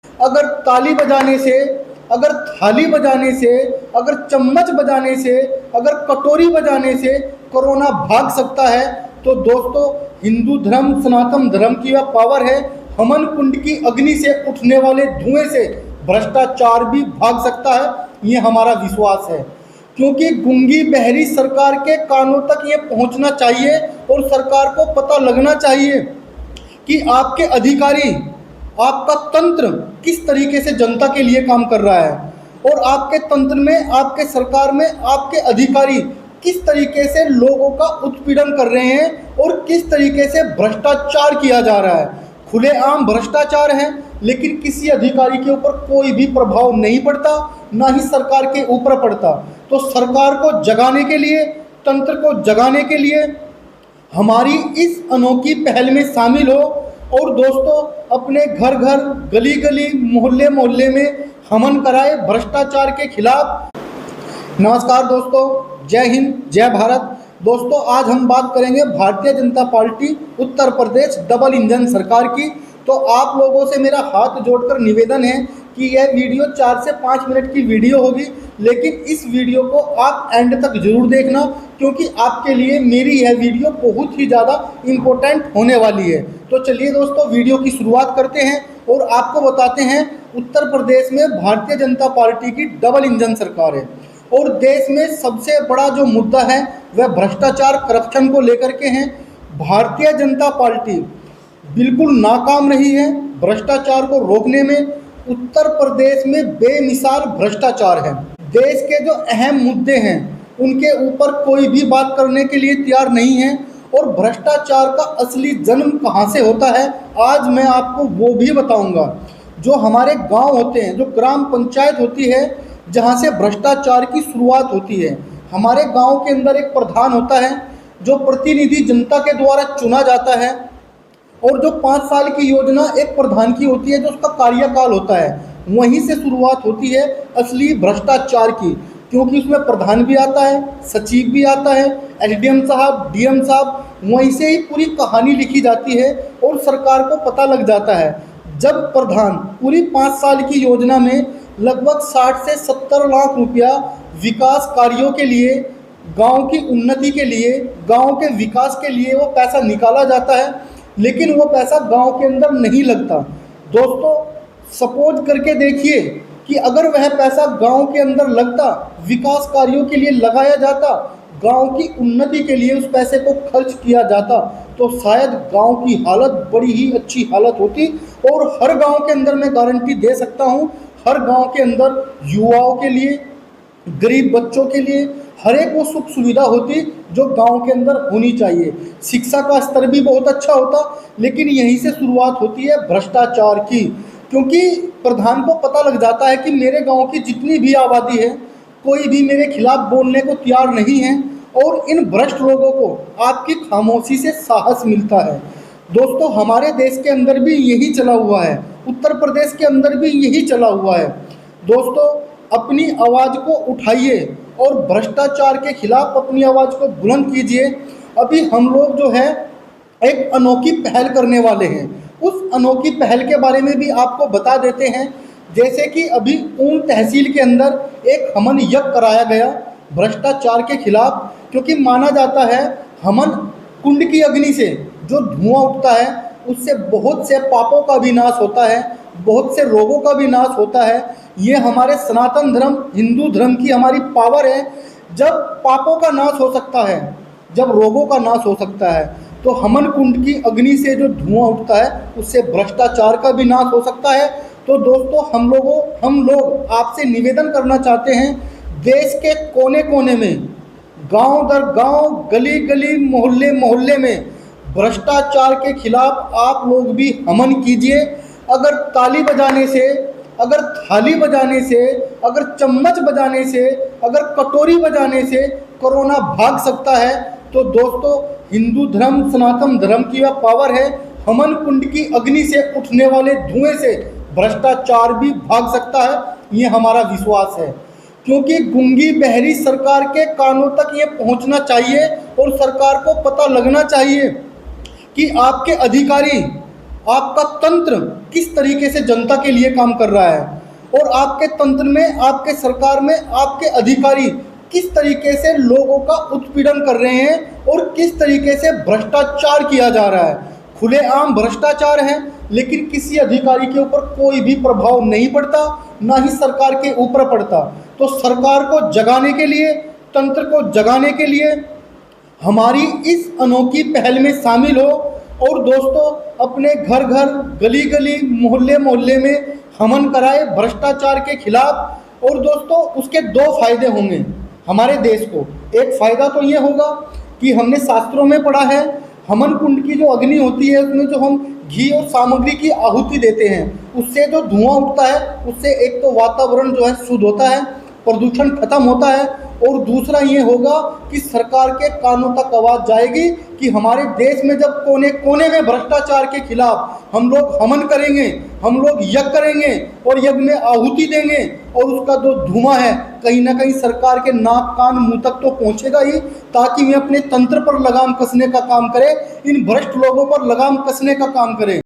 अगर ताली बजाने से, अगर थाली बजाने से, अगर चम्मच बजाने से, अगर कटोरी बजाने से कोरोना भाग सकता है, तो दोस्तों हिंदू धर्म, सनातन धर्म की यह पावर है। हमन कुंड की अग्नि से उठने वाले धुएं से भ्रष्टाचार भी भाग सकता है, ये हमारा विश्वास है। क्योंकि गूंगी बहरी सरकार के कानों तक ये पहुंचना चाहिए और सरकार को पता लगना चाहिए कि आपके अधिकारी, आपका तंत्र किस तरीके से जनता के लिए काम कर रहा है, और आपके तंत्र में, आपके सरकार में आपके अधिकारी किस तरीके से लोगों का उत्पीड़न कर रहे हैं और किस तरीके से भ्रष्टाचार किया जा रहा है। खुलेआम भ्रष्टाचार है, लेकिन किसी अधिकारी के ऊपर कोई भी प्रभाव नहीं पड़ता, ना ही सरकार के ऊपर पड़ता। तो सरकार को जगाने के लिए, तंत्र को जगाने के लिए हमारी इस अनोखी पहल में शामिल हो, और दोस्तों अपने घर घर, गली गली, मोहल्ले मोहल्ले में हमन कराए भ्रष्टाचार के खिलाफ। नमस्कार दोस्तों, जय हिंद, जय भारत। दोस्तों आज हम बात करेंगे Bharatiya Janata party Uttar Pradesh double engine सरकार की। तो आप लोगों से मेरा हाथ जोड़कर निवेदन है कि यह वीडियो 4 से 5 मिनट की वीडियो होगी, लेकिन इस वीडियो को आप एंड तक जरूर देखना, क्योंकि आपके लिए मेरी यह वीडियो बहुत ही ज़्यादा इम्पोर्टेंट होने वाली है। तो चलिए दोस्तों वीडियो की शुरुआत करते हैं और आपको बताते हैं उत्तर प्रदेश में भारतीय जनता पार्टी की डबल इंजन सरकार है, और देश में सबसे बड़ा जो मुद्दा है वह भ्रष्टाचार, करप्शन को लेकर के हैं। भारतीय जनता पार्टी बिल्कुल नाकाम रही है भ्रष्टाचार को रोकने में। उत्तर प्रदेश में बेमिसाल भ्रष्टाचार है। देश के जो अहम मुद्दे हैं उनके ऊपर कोई भी बात करने के लिए तैयार नहीं है, और भ्रष्टाचार का असली जन्म कहाँ से होता है आज मैं आपको वो भी बताऊंगा। जो हमारे गांव होते हैं, जो ग्राम पंचायत होती है, जहाँ से भ्रष्टाचार की शुरुआत होती है। हमारे गांव के अंदर एक प्रधान होता है जो प्रतिनिधि जनता के द्वारा चुना जाता है, और जो 5 साल की योजना एक प्रधान की होती है, जो उसका कार्यकाल होता है, वहीं से शुरुआत होती है असली भ्रष्टाचार की। क्योंकि उसमें प्रधान भी आता है, सचिव भी आता है, एसडीएम साहब, डीएम साहब, वहीं से ही पूरी कहानी लिखी जाती है और सरकार को पता लग जाता है। जब प्रधान पूरी 5 साल की योजना में लगभग 60 से 70 लाख रुपया विकास कार्यों के लिए, गांव की उन्नति के लिए, गांव के विकास के लिए वो पैसा निकाला जाता है, लेकिन वो पैसा गांव के अंदर नहीं लगता। दोस्तों सपोज करके देखिए कि अगर वह पैसा गांव के अंदर लगता, विकास कार्यों के लिए लगाया जाता, गांव की उन्नति के लिए उस पैसे को खर्च किया जाता, तो शायद गांव की हालत बड़ी ही अच्छी हालत होती। और हर गांव के अंदर मैं गारंटी दे सकता हूं, हर गांव के अंदर युवाओं के लिए, गरीब बच्चों के लिए हर एक वो सुख सुविधा होती जो गांव के अंदर होनी चाहिए। शिक्षा का स्तर भी बहुत अच्छा होता, लेकिन यहीं से शुरुआत होती है भ्रष्टाचार की। क्योंकि प्रधान को पता लग जाता है कि मेरे गांव की जितनी भी आबादी है, कोई भी मेरे खिलाफ बोलने को तैयार नहीं है, और इन भ्रष्ट लोगों को आपकी खामोशी से साहस मिलता है। दोस्तों हमारे देश के अंदर भी यही चला हुआ है, उत्तर प्रदेश के अंदर भी यही चला हुआ है। दोस्तों अपनी आवाज़ को उठाइए और भ्रष्टाचार के खिलाफ अपनी आवाज़ को बुलंद कीजिए। अभी हम लोग जो है एक अनोखी पहल करने वाले हैं, उस अनोखी पहल के बारे में भी आपको बता देते हैं। जैसे कि अभी ऊन तहसील के अंदर एक हमन यज्ञ कराया गया भ्रष्टाचार के खिलाफ, क्योंकि माना जाता है हमन कुंड की अग्नि से जो धुआं उठता है उससे बहुत से पापों का भी नाश होता है, बहुत से रोगों का भी नाश होता है। ये हमारे सनातन धर्म, हिंदू धर्म की हमारी पावर है। जब पापों का नाश हो सकता है, जब रोगों का नाश हो सकता है, तो हमन कुंड की अग्नि से जो धुआं उठता है उससे भ्रष्टाचार का भी नाश हो सकता है। तो दोस्तों हम लोग आपसे निवेदन करना चाहते हैं, देश के कोने कोने में, गांव दर गांव, गली गली, मोहल्ले मोहल्ले में भ्रष्टाचार के खिलाफ आप लोग भी हमन कीजिए। अगर ताली बजाने से, अगर थाली बजाने से, अगर चम्मच बजाने से, अगर कटोरी बजाने से कोरोना भाग सकता है, तो दोस्तों हिंदू धर्म, सनातन धर्म की यह पावर है। हमन कुंड की अग्नि से उठने वाले धुएं से भ्रष्टाचार भी भाग सकता है, ये हमारा विश्वास है। क्योंकि गूंगी बहरी सरकार के कानों तक ये पहुंचना चाहिए और सरकार को पता लगना चाहिए कि आपके अधिकारी, आपका तंत्र किस तरीके से जनता के लिए काम कर रहा है, और आपके तंत्र में, आपके सरकार में आपके अधिकारी किस तरीके से लोगों का उत्पीड़न कर रहे हैं और किस तरीके से भ्रष्टाचार किया जा रहा है। खुलेआम भ्रष्टाचार है, लेकिन किसी अधिकारी के ऊपर कोई भी प्रभाव नहीं पड़ता, ना ही सरकार के ऊपर पड़ता। तो सरकार को जगाने के लिए, तंत्र को जगाने के लिए हमारी इस अनोखी पहल में शामिल हो और दोस्तों अपने घर घर, गली गली, मोहल्ले मोहल्ले में हमन कराए भ्रष्टाचार के खिलाफ। और दोस्तों उसके दो फायदे होंगे हमारे देश को। एक फ़ायदा तो ये होगा कि हमने शास्त्रों में पढ़ा है, हवन कुंड की जो अग्नि होती है उसमें जो हम घी और सामग्री की आहुति देते हैं, उससे जो धुआं उठता है उससे एक तो वातावरण जो है शुद्ध होता है, प्रदूषण खत्म होता है, और दूसरा ये होगा कि सरकार के कानों तक आवाज़ जाएगी कि हमारे देश में जब कोने कोने में भ्रष्टाचार के खिलाफ हम लोग हवन करेंगे, हम लोग यज्ञ करेंगे और यज्ञ में आहुति देंगे, और उसका जो धुआं है कहीं ना कहीं सरकार के नाक कान मुंह तक तो पहुंचेगा ही, ताकि वे अपने तंत्र पर लगाम कसने का काम करे, इन भ्रष्ट लोगों पर लगाम कसने का काम करे।